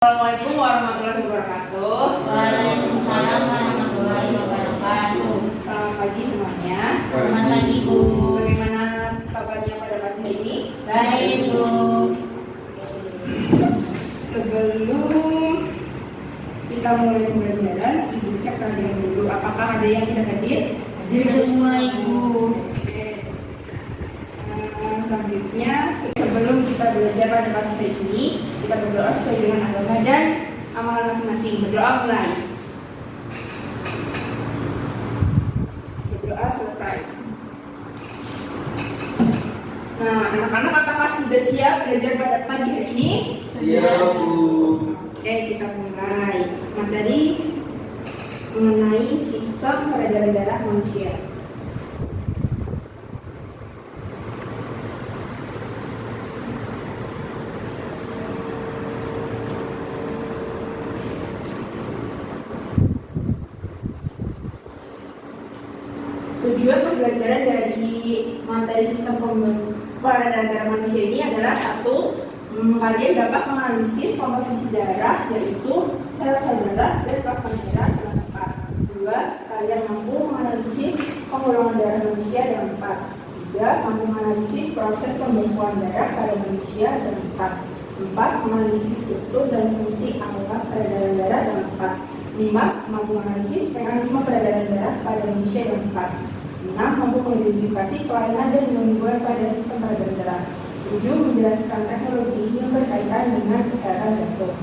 Assalamualaikum warahmatullahi wabarakatuh. Waalaikumsalam warahmatullahi wabarakatuh. Selamat pagi semuanya. Selamat pagi, Bu. Bagaimana kabarnya pada pagi hari ini? Baik, Bu. Sebelum kita mulai pembelajaran, Ibu cek kehadiran dulu. Apakah ada yang tidak hadir? Hadir semua, Ibu. Oke. Selanjutnya, sebelum kita belajar pada pagi hari ini, kita berdoa sesuai dengan agama dan amalan masing-masing. Berdoa mulai. Berdoa selesai. Nah, anak-anak apakah sudah siap belajar pada pagi hari ini? Siap, Bu. Oke, kita mulai. Materi mengenai sistem peredaran darah manusia. Tujuan pembelajaran dari materi sistem peredaran darah manusia ini adalah satu, kalian dapat menganalisis komposisi darah, yaitu sel-sel darah dan plasma darah dengan tepat. Dua, kalian mampu menganalisis penggolongan darah manusia dengan tepat. Tiga, mampu menganalisis proses pembekuan darah pada manusia dengan tepat. Empat, menganalisis struktur dan fungsi alat peredaran darah dengan tepat. 5. Mampu menganalisis mekanisme peredaran darah pada manusia dengan tepat. 6. Mampu mengidentifikasi kelainan dan gangguan pada sistem peredaran darah. 7. Menjelaskan teknologi yang berkaitan dengan kesehatan jantung.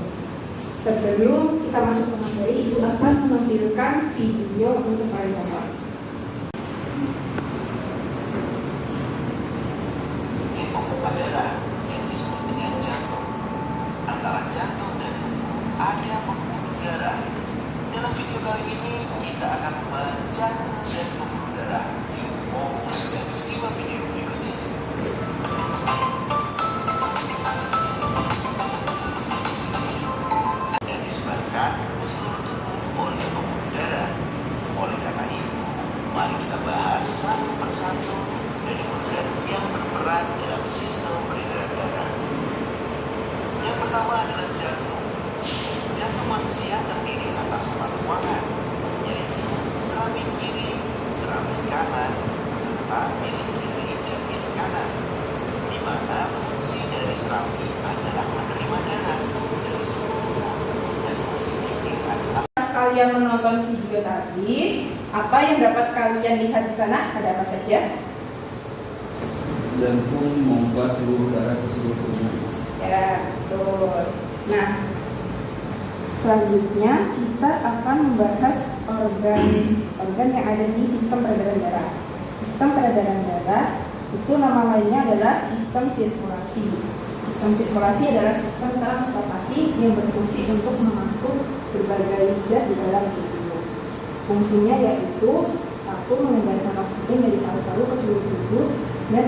Sebelum kita masuk ke materi, Ibu akan menampilkan video untuk kalian tonton. Ini pembekuan darah yang disebut dengan jantung. Antara jantung dan tubuh ada pembuluh darah. Dalam video kali ini kita akan membahas jantung dan pembuluh darah. Yuk fokus dan simak video berikut ini. Dan disebarkan ke seluruh tubuh oleh pembuluh darah. Oleh karena itu, mari kita bahas satu persatu dari organ yang berperan dalam sistem peredaran darah. Yang pertama adalah jantung. Jantung manusia terdiri atas 4 ruangan, yaitu serambi kiri, serambi kanan, serta miring kiri dan miring kanan, di mana fungsi dari serambi adalah menerima darah dari seluruh tubuh dan fungsi kiri adalah. Kalian menonton video tadi, apa yang dapat kalian lihat di sana? Ada apa saja? Jantung memompa seluruh darah ke seluruh tubuh. Ya, betul. Nah, selanjutnya kita akan membahas organ yang ada di sistem peredaran darah. Sistem peredaran darah itu nama lainnya adalah sistem sirkulasi. Sistem sirkulasi adalah sistem transportasi yang berfungsi untuk mengangkut berbagai zat di dalam tubuh. Fungsinya yaitu satu, mengedarkan oksigen dari paru-paru ke seluruh tubuh dan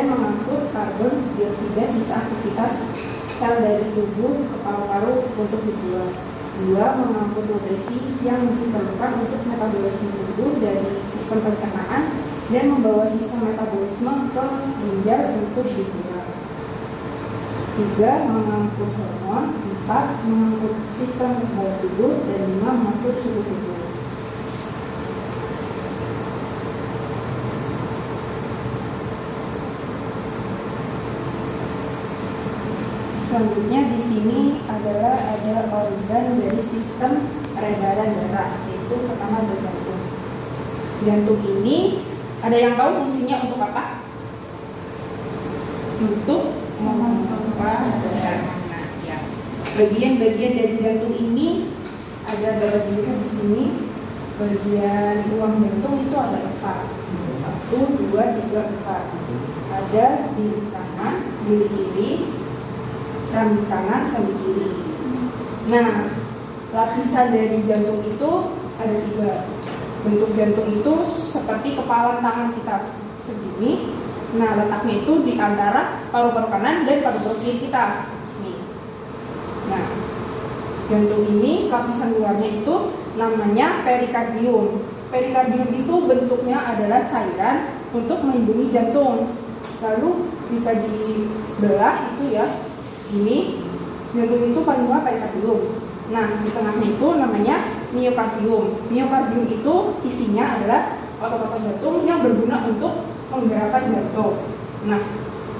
mengangkut karbon dioksida sisa aktivitas sel dari tubuh ke paru-paru untuk dibuang. 2. Mengangkut nutrisi yang diperlukan untuk metabolisme tubuh dari sistem pencernaan dan membawa sisa metabolisme ke ginjal untuk dibuang. 3. Mengangkut hormon. 4. Mengangkut sistem daya tubuh. Dan 5. Mengangkut suhu tubuh. Selanjutnya di sini adalah ada organ dari sistem peredaran darah, yaitu pertama ada jantung. Jantung ini ada yang tahu fungsinya untuk apa? Untuk memompa darah. Nah, ya. Bagian-bagian dari jantung ini ada dapat dilihat di sini. Bagian ruang jantung itu ada 4. 1, 2, 3, 4. Ada bilik kanan, bilik kiri, serambi kanan, serambi kiri. Nah, lapisan dari jantung itu ada 3. Bentuk jantung itu seperti kepalan tangan kita segini. Nah, letaknya itu di antara paru-paru kanan dan paru-paru kiri kita. Sini. Nah, jantung ini lapisan luarnya itu namanya perikardium. Perikardium itu bentuknya adalah cairan untuk melindungi jantung. Lalu jika dibelah itu ya, ini Jantung itu paling bawah perikardium. Nah, di tengahnya itu namanya miokardium. Miokardium itu isinya adalah otot-otot jantung yang berguna untuk menggerakkan jantung. Nah,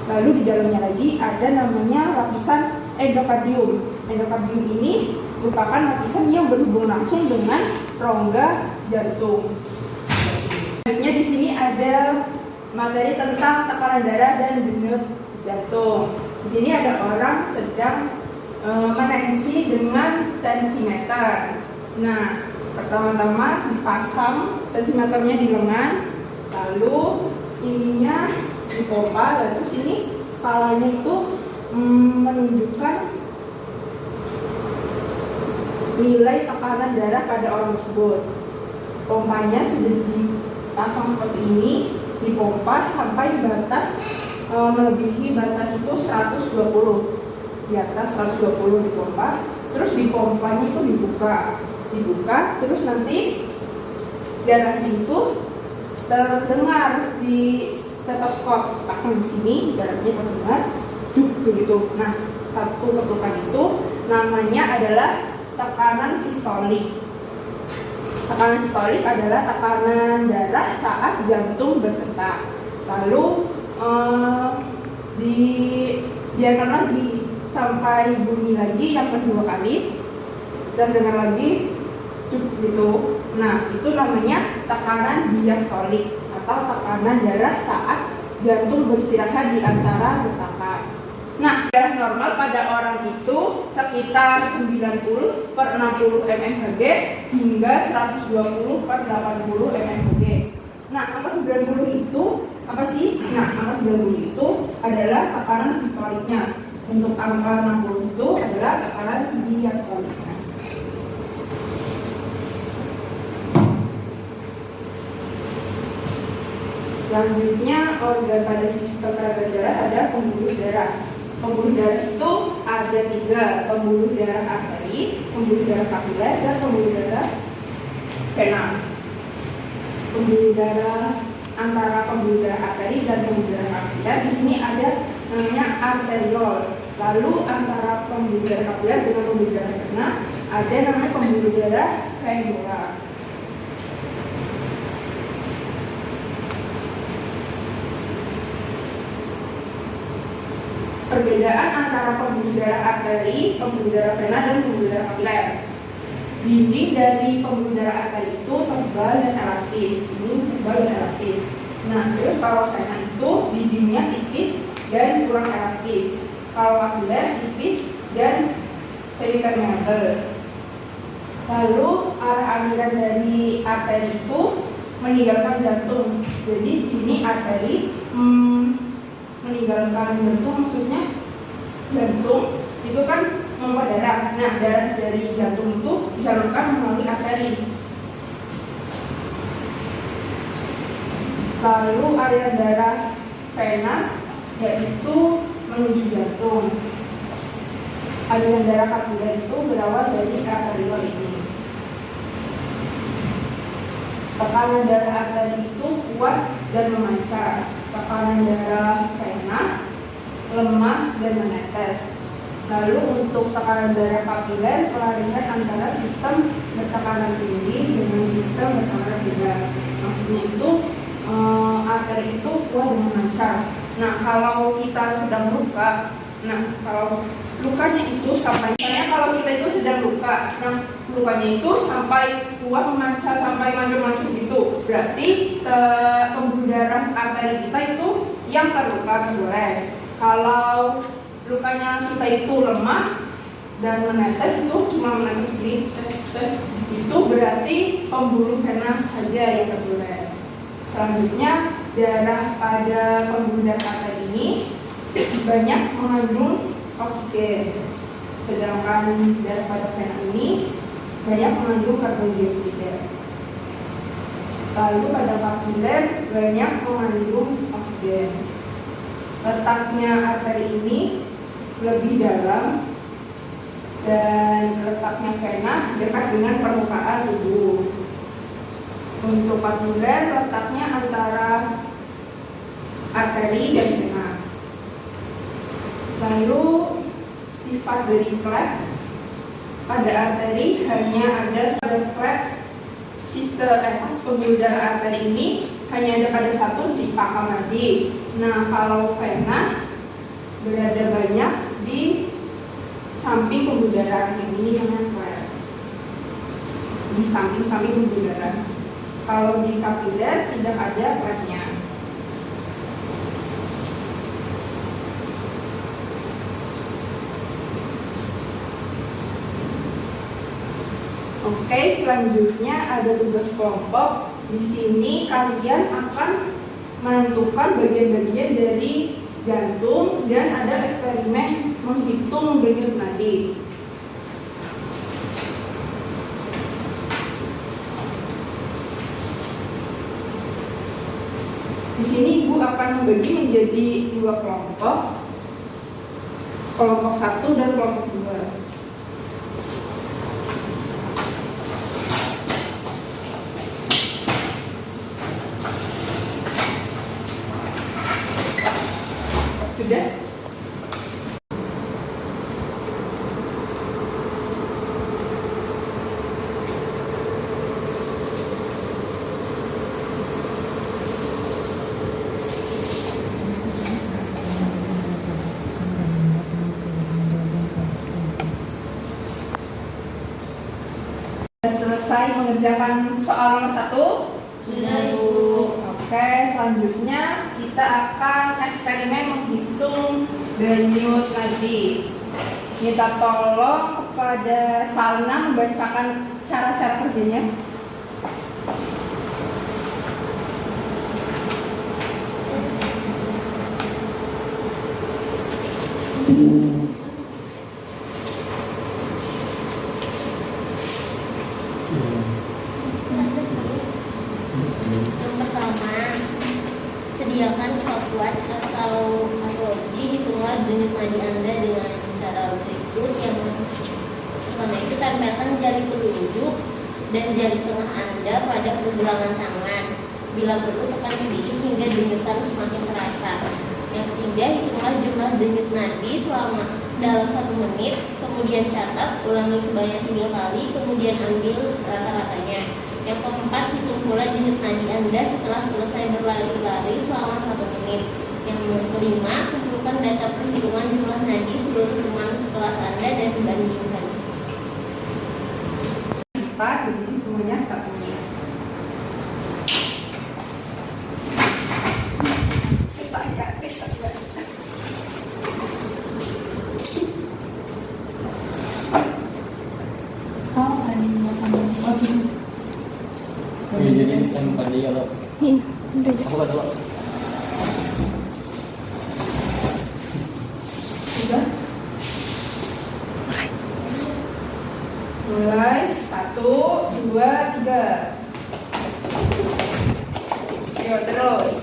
lalu di dalamnya lagi ada namanya lapisan endokardium. Endokardium ini merupakan lapisan yang berhubung langsung dengan rongga jantung. Selanjutnya di sini ada materi tentang tekanan darah dan denyut jantung. Di sini ada orang sedang menensi dengan tensimeter. Nah, pertama-tama dipasang tensimeternya di lengan, lalu ininya dipompa, lalu sini skalanya itu menunjukkan nilai tekanan darah pada orang tersebut. Pompanya sudah dipasang seperti ini, dipompa sampai batas melebihi batas itu 120. Di atas 120 dipompa, terus dipompanya itu dibuka, terus nanti darahnya itu terdengar di stetoskop, pasang di sini, darahnya terdengar duk begitu. Nah, satu ketukan itu namanya adalah tekanan sistolik. Tekanan sistolik adalah tekanan darah saat jantung berdetak. Lalu dibiarkan lagi sampai bunyi lagi yang kedua kali dan dengar lagi gitu. Nah, itu namanya tekanan diastolik atau tekanan darah saat jantung beristirahat di antara detakan. Nah, darah normal pada orang itu sekitar 90 per 60 mmHg hingga 120 per 80 mmHg. Nah, angka 90 itu apa sih? Nah, angka 90 itu adalah tekanan sistoliknya. Untuk angka 60 itu adalah tekanan diastoliknya. Selanjutnya, organ pada sistem peredaran darah ada pembuluh darah. Pembuluh darah itu ada 3, pembuluh darah arteri, pembuluh darah kapiler, dan pembuluh darah vena. Pembuluh darah antara pembuluh darah arteri dan pembuluh darah kapiler di sini ada namanya arteriol. Lalu antara pembuluh darah kapiler dengan pembuluh darah vena ada namanya pembuluh darah vena. Perbedaan antara pembuluh darah arteri, pembuluh darah vena, dan pembuluh darah kapiler. Dinding dari pembuluh darah arteri itu tebal dan elastis. Ini tebal dan elastis. Nah, terus kalau vena itu dindingnya tipis dan kurang elastis. Kalau kapiler tipis dan semi-permeabel. Lalu arah aliran dari arteri itu meninggalkan jantung. Jadi di sini arteri meninggalkan jantung, maksudnya jantung itu kan membawa darah. Nah, darah dari jantung itu disalurkan melalui arteri. Lalu aliran darah vena yaitu menuju jantung. Aliran darah kapiler itu berawal dari arteriol ini. Tekanan darah arteri itu kuat dan memancar. Tekanan darah vena lemah dan menetes. Lalu untuk tekanan darah kapiler pelarian antara sistem bertekanan tinggi dengan sistem bertekanan rendah. Maksudnya itu arteri itu kuat dan memancar. Nah, kalau kita sedang luka, kalau lukanya itu sampai, misalnya kalau kita itu sedang luka, lukanya itu sampai kuat memancar, sampai mancur-mancur gitu, berarti pembuluh darah arteri kita itu yang terluka, tergores. Kalau lukanya kita itu lemah dan menetes, itu cuma menetes sedikit, itu berarti pembuluh vena saja yang tergores. Selanjutnya, darah pada pembuluh darah arteri ini banyak mengandung oksigen, sedangkan darah pada vena ini banyak mengandung karbon dioksida. Lalu pada kapiler banyak mengandung oksigen. Letaknya arteri ini lebih dalam dan letaknya vena dekat dengan permukaan tubuh. Untuk kapiler letaknya antara arteri dan vena. Lalu sifat dari klep. Pada arteri hanya ada pada klep sistem pembuluh darah arteri ini hanya ada pada satu di pangkal nadi. Nah, kalau vena berada banyak di samping pembuluh darah, yang ini namanya klep. Di samping-samping pembuluh darah. Kalau di kapiler tidak ada klepnya. Oke, selanjutnya ada tugas kelompok. Di sini kalian akan menentukan bagian-bagian dari jantung dan ada eksperimen menghitung denyut nadi. Di sini Ibu akan membagi menjadi dua kelompok, kelompok 1 dan kelompok 2. Sudah? Selesai mengerjakan soal nomor 1? Sudah, Ibu. Oke, selanjutnya kita akan eksperimen menghitung denyut nadi. Minta tolong kepada Salna membacakan cara-cara kerjanya. Yang pertama, sediakan stopwatch atau analogi, hitunglah denyut nadi Anda dengan cara berikut. Yang pertama itu tempelkan jari telunjuk dan jari tengah Anda pada pergelangan tangan. Bila perlu tekan sedikit hingga denyutan semakin terasa. Yang ketiga, hitunglah jumlah denyut nadi selama dalam 1 menit, kemudian catat, ulangi sebanyak 3 kali, kemudian ambil rata-ratanya. Yang keempat, hitung pula denyut nadi Anda setelah selesai berlari-lari selama 1 menit. Yang kelima, kumpulkan data perhitungan jumlah nadi seluruh teman sekelas Anda dan bandingkan. 4, jadi semuanya 1 menit. Jadi yang pandai kalau aku kata lo. Sudah? Mulai 1, 2, 3. Ayo terus.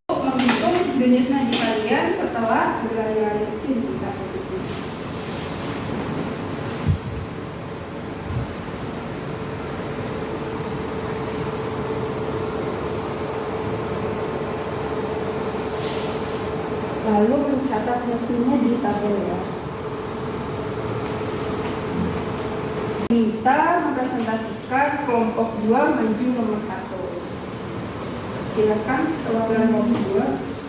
Menghitung denyut nadi kalian setelah berlari-lari kecil di kaki. Lalu mencatat hasilnya di tabel ya. Minta mempresentasikan kelompok 2 maju nomor 1. Silakan perwakilan kelompok 2.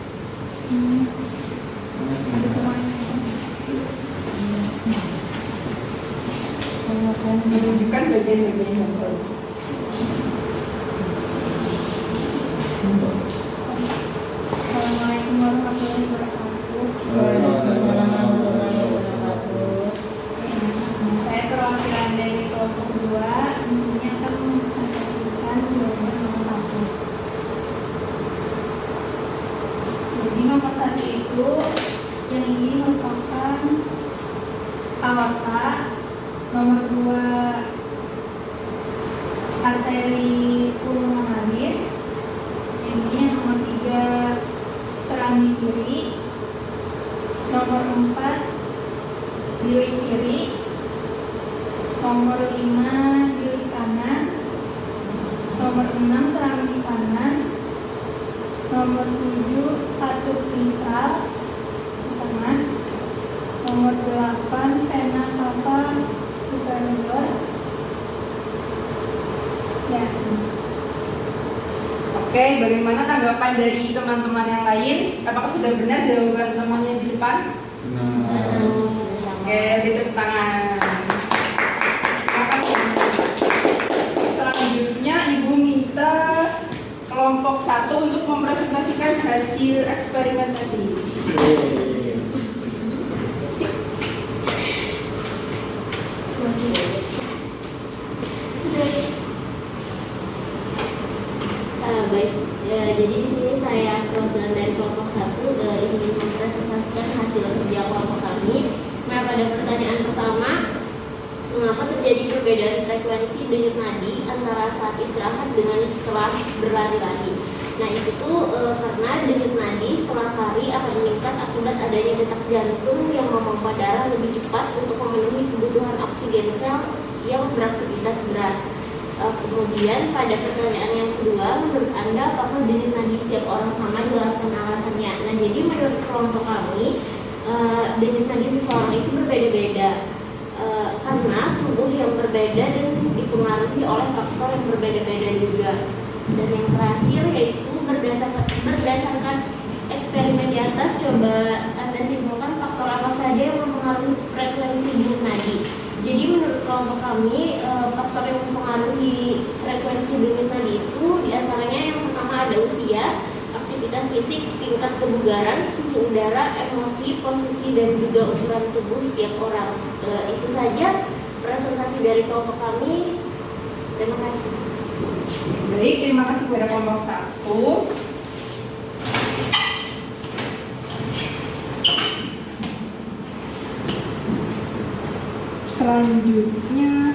Menunjukkan bagian-bagian yang baru. Assalamualaikum warahmatullahi wabarakatuh. Saya perwakilan dari kelompok 2. Ini akan mempresentasikan jawaban nomor 1. Jadi nomor 1 itu yang ini merupakan aorta, nomor 2 arteri pulmonalis, ini yang nomor 3 serami kiri, nomor 4 bilik kiri, nomor 5 Nomor 6 serambi kanan. Nomor 7 katup vital di kanan. Nomor 8 vena cava superior. Ya. Oke, bagaimana tanggapan dari teman-teman yang lain? Apakah sudah benar jawaban temannya di depan? Nah, Oke, tepuk tangan. Selanjutnya Ibu minta kelompok 1 untuk mempresentasikan hasil eksperimentasi. Baik, jadi di sini saya perwakilan dari kelompok 1 ingin mempresentasikan hasil kerja kelompok kami. Nah, pada pertanyaan pertama, mengapa terjadi perbedaan frekuensi denyut nadi antara saat istirahat dengan setelah berlari-lari? Nah, itu tuh karena denyut nadi setelah lari akan meningkat akibat adanya detak jantung yang memompa darah lebih cepat untuk memenuhi kebutuhan oksigen sel yang beraktivitas berat. Kemudian pada pertanyaan yang kedua, menurut Anda apakah denyut nadi setiap orang sama? Jelaskan alasannya. Nah, jadi menurut kelompok kami, denyut nadi seseorang itu berbeda-beda karena tubuh yang berbeda dan dipengaruhi oleh faktor yang berbeda-beda juga. Dan yang terakhir yaitu berdasarkan eksperimen di atas, coba Anda simpulkan faktor apa saja yang mempengaruhi frekuensi denyut nadi. Jadi menurut kelompok kami, faktor yang mempengaruhi frekuensi denyut nadi itu diantaranya yang pertama ada usia, aktivitas fisik, tingkat kebugaran, suhu udara, emosi, posisi, dan juga ukuran tubuh setiap orang. Itu saja presentasi dari kelompok kami. Terima kasih. Baik, terima kasih kepada kelompok 1. Selanjutnya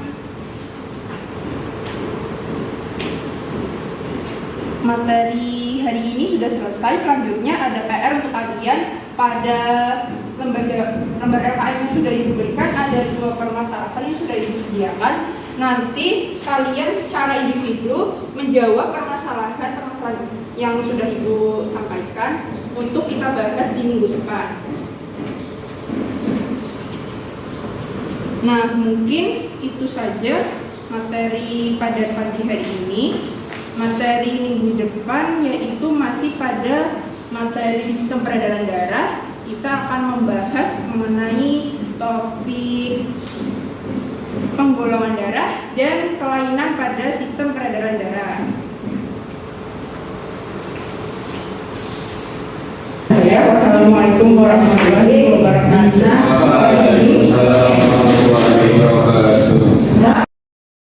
materi hari ini sudah selesai. Selanjutnya ada PR untuk kalian pada lembar LKM yang sudah Ibu berikan. Ada 2 permasalahan yang sudah Ibu sediakan. Nanti kalian secara individu menjawab permasalahan yang sudah Ibu sampaikan untuk kita bahas di minggu depan. Nah, mungkin itu saja materi pada pagi hari ini. Materi minggu depan yaitu masih pada materi sistem peredaran darah. Kita akan membahas mengenai topik penggolongan darah dan kelainan pada sistem peredaran darah. Wassalamualaikum warahmatullahi wabarakatuh.